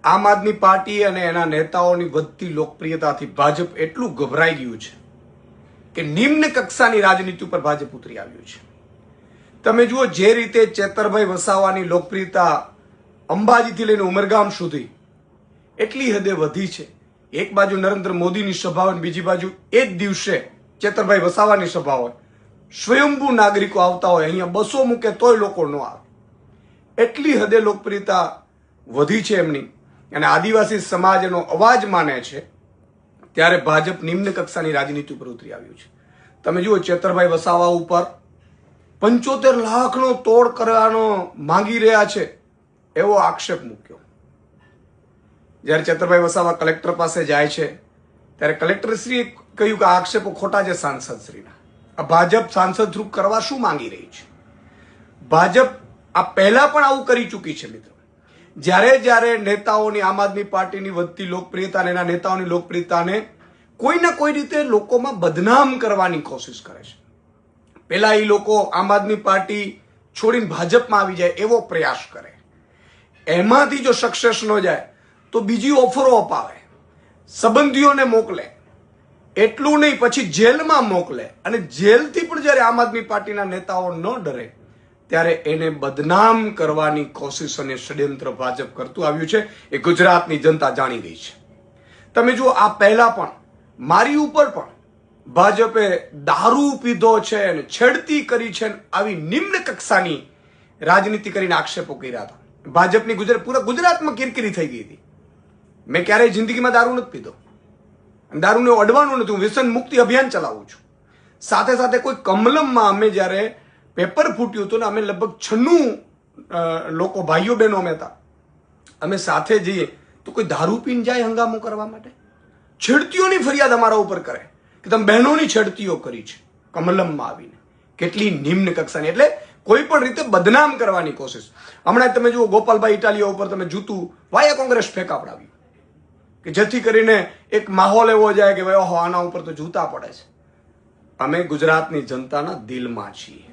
આમ આદમી પાર્ટી અને એના નેતાઓની વધતી લોકપ્રિયતાથી ભાજપ એટલું ગભરાઈ ગયું છે કે નિમ્ન કક્ષાની રાજનીતિ ઉપર ભાજપ ઉતરી આવ્યું છે. તમે જુઓ, જે રીતે ચેતરભાઈ વસાવાની લોકપ્રિયતા અંબાજીથી લઈને ઉમરગામ સુધી એટલી હદે વધી છે. એક બાજુ નરેન્દ્ર મોદીની સભા હોય, બીજી બાજુ એ જ દિવસે ચેતરભાઈ વસાવાની સભા હોય, સ્વયંભૂ નાગરિકો આવતા હોય, અહીંયા બસો મૂકે તોય લોકો ન આવે. એટલી હદે લોકપ્રિયતા વધી છે એમની, અને આદિવાસી સમાજ એનો અવાજ માને છે. ત્યારે ભાજપ નિમ્ન કક્ષાની રાજનીતિ ઉપર ઉતરી આવ્યું છે. તમે જુઓ, ચેતરભાઈ વસાવા ઉપર 75 લાખનો તોડ કરવાનો માંગી રહ્યા છે એવો આક્ષેપ મૂક્યો. જ્યારે ચેતરભાઈ વસાવા કલેક્ટર પાસે જાય છે ત્યારે કલેક્ટરશ્રીએ કહ્યું કે આ આક્ષેપો ખોટા છે સાંસદશ્રીના. આ ભાજપ સાંસદ થ્રુ કરવા શું માંગી રહી છે? ભાજપ આ પહેલા પણ આવું કરી ચૂકી છે મિત્રો. જ્યારે નેતાઓની, આમ આદમી પાર્ટીની વધતી લોકપ્રિયતા અને એના નેતાઓની લોકપ્રિયતાને કોઈ ના કોઈ રીતે લોકોમાં બદનામ કરવાની કોશિશ કરે છે. પેલા એ લોકો આમ આદમી પાર્ટી છોડીને ભાજપમાં આવી જાય એવો પ્રયાસ કરે. એમાંથી જો સક્સેસ ન જાય તો બીજી ઓફરો અપાવે, સંબંધીઓને મોકલે. એટલું નહીં, પછી જેલમાં મોકલે. અને જેલથી પણ જ્યારે આમ આદમી પાર્ટીના નેતાઓ ન ડરે ત્યારે એને બદનામ કરવાની કોશિશ અને ષડયંત્ર ભાજપ કરતું આવ્યું છે. એ ગુજરાતની જનતા જાણી ગઈ છે. તમે જુઓ, આ પહેલા પણ મારી ઉપર પણ ભાજપે દારૂ પીધો છે અને છેડતી કરી છે, આવી નિમ્ન કક્ષાની રાજનીતિ કરીને આક્ષેપો કર્યા હતા. ભાજપની પૂરા ગુજરાતમાં કિરકિરી થઈ ગઈ હતી. મેં ક્યારેય જિંદગીમાં દારૂ નથી પીધો, દારૂને અડવાનું નથી. હું વ્યસન મુક્તિ અભિયાન ચલાવું છું. સાથે સાથે કોઈ કમલમમાં અમે જ્યારે પેપર ફૂટ્યું હતું ને, અમે લગભગ 96 લોકો, ભાઈઓ બહેનો અમે હતા, અમે સાથે જઈએ તો કોઈ દારૂ પીને જાય હંગામો કરવા માટે? છેડતીઓની ફરિયાદ અમારા ઉપર કરે કે તમે બહેનોની છેડતીઓ કરી છે કમલમમાં આવીને. કેટલી નિમ્ન કક્ષાની, એટલે કોઈ પણ રીતે બદનામ કરવાની કોશિશ. હમણાં તમે જુઓ, ગોપાલભાઈ ઇટાલિયા ઉપર તમે જૂતું વાયા કોંગ્રેસ ફેંકાવડાવ્યું કે જેથી કરીને એક માહોલ એવો જાય કે ભાઈ ઓહો, આના ઉપર તો જૂતા પડે છે. અમે ગુજરાતની જનતાના દિલમાં છીએ.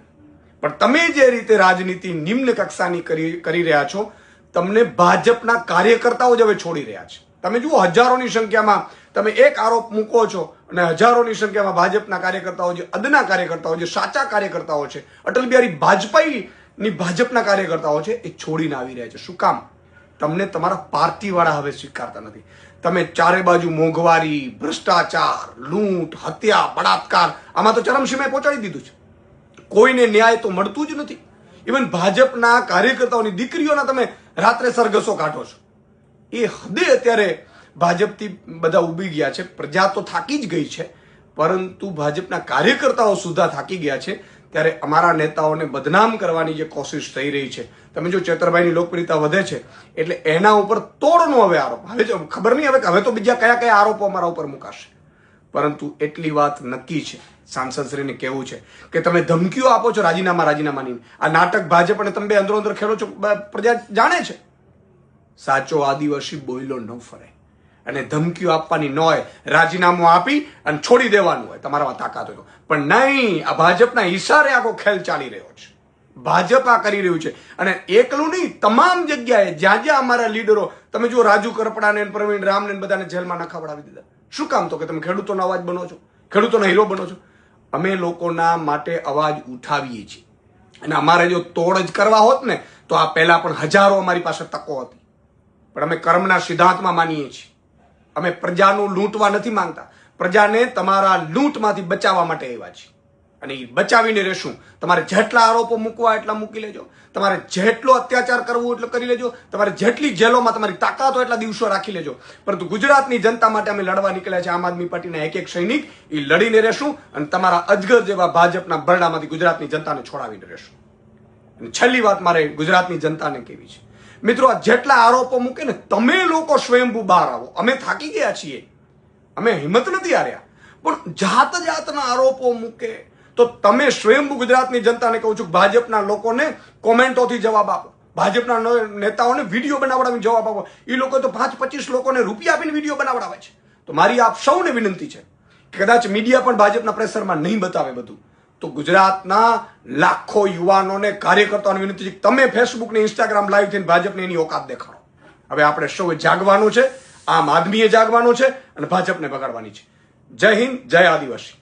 પણ તમે જે રીતે રાજનીતિ નિમ્ન કક્ષાની કરી રહ્યા છો, તમને ભાજપના કાર્યકર્તાઓ જ હવે છોડી રહ્યા છે. તમે જુઓ, હજારોની સંખ્યામાં તમે એક આરોપ મૂકો છો અને હજારોની સંખ્યામાં ભાજપના કાર્યકર્તાઓ, જે અદના કાર્યકર્તાઓ, જે સાચા કાર્યકર્તાઓ છે, અટલ બિહારી વાજપેયીની ભાજપના કાર્યકર્તાઓ છે, એ છોડીને આવી રહ્યા છે. શું કામ? તમને તમારા પાર્ટીવાળા હવે સ્વીકારતા નથી. તમે ચારે બાજુ મોંઘવારી, ભ્રષ્ટાચાર, લૂંટ, હત્યા, બળાત્કાર, આમાં તો ચરમસીમાએ પહોંચાડી દીધું છે. કોઈને ન્યાય તો મળતું જ નથી. ઇવન ભાજપના કાર્યકર્તાઓની દીકરીઓના તમે રાત્રે સરઘસો કાઢો છો. એ હદે અત્યારે ભાજપથી બધા ઉભી ગયા છે. પ્રજા તો થાકી જ ગઈ છે, પરંતુ ભાજપના કાર્યકર્તાઓ સુધા થાકી ગયા છે. ત્યારે અમારા નેતાઓને બદનામ કરવાની જે કોશિશ થઈ રહી છે, તમે જો ચેતરભાઈની લોકપ્રિયતા વધે છે એટલે એના ઉપર તોડનો હવે આરોપ. હવે ખબર નહીં હવે તો બીજા કયા કયા આરોપો અમારા ઉપર મુકાશે. પરંતુ એટલી વાત નક્કી છે, સાંસદશ્રીને કહેવું છે કે તમે ધમકીઓ આપો છો રાજીનામાની. આ નાટક ભાજપ અને તમે અંદરો અંદર ખેલો છો, પ્રજા જાણે છે. સાચો આદિવાસી બોયલો ન ફરે, અને ધમકીઓ આપવાની ન હોય. રાજીનામું આપી અને છોડી દેવાનું હોય તમારામાં તાકાત હોય. પણ નહીં, આ ભાજપના ઈશારે આખો ખેલ ચાલી રહ્યો છે. ભાજપ આ કરી રહ્યું છે. અને એકલું નહીં, તમામ જગ્યાએ જ્યાં જ્યાં અમારા લીડરો, તમે જુઓ, રાજુ કરપડાને, પ્રવીણ રામને બધાને જેલમાં નખાવડાવી દીધા. શું કામ? તો કે તમે ખેડૂતોનો અવાજ બનો છો, ખેડૂતોનો હીરો બનો છો. અમે લોકોના માટે અવાજ ઉઠાવીએ છીએ. અને અમારે જો તોડ જ કરવા હોત ને તો આ પહેલા પણ હજારો અમારી પાસે તકો હતી. પણ અમે કર્મના સિદ્ધાંતમાં માનીએ છીએ. અમે પ્રજાનું લૂંટવા નથી માંગતા. પ્રજાને તમારા લૂંટમાંથી બચાવવા માટે આવ્યા છીએ, અને એ બચાવીને રહેશું. તમારે જેટલા આરોપો મૂકવા એટલા મૂકી લેજો, તમારે જેટલો અત્યાચાર કરવો એટલો કરી લેજો, તમારે જેટલી જેલોમાં તમારી તાકાત હોય એટલા દિવસો રાખી લેજો. પરંતુ ગુજરાતની જનતા માટે અમે લડવા નીકળ્યા છે. આમ આદમી પાર્ટીના એક સૈનિક એ લડીને રહેશું, અને તમારા અજગર જેવા ભાજપના બરડામાંથી ગુજરાતની જનતાને છોડાવીને રહેશું. અને છેલ્લી વાત મારે ગુજરાતની જનતાને કહેવી છે, મિત્રો, આ જેટલા આરોપો મૂકે ને, તમે લોકો સ્વયંભૂ બહાર આવો. અમે થાકી ગયા છીએ, અમે હિંમત નથી હાર્યા. પણ જાતના આરોપો મૂકે તો તમે સ્વયંભૂ ગુજરાતની જનતાને કહું છું, ભાજપના લોકોને કોમેન્ટોથી જવાબ આપો. ભાજપના નેતાઓને વિડીયો બનાવડાવીને જવાબ આપો. એ લોકો તો 5-25 લોકોને રૂપિયા આપીને વિડીયો બનાવડાવે છે. તો મારી આપ સૌને વિનંતી છે કે કદાચ મીડિયા પણ ભાજપના પ્રેશરમાં નહીં બતાવે બધું, તો ગુજરાતના લાખો યુવાનોને, કાર્યકર્તાઓને વિનંતી છે કે તમે ફેસબુક ને ઇન્સ્ટાગ્રામ લાઈવ થઈને ભાજપને એની ઓકાત દેખાડો. હવે આપણે સૌએ જાગવાનું છે, આમ આદમીએ જાગવાનું છે અને ભાજપને બગાડવાની છે. જય હિન્દ, જય આદિવાસી.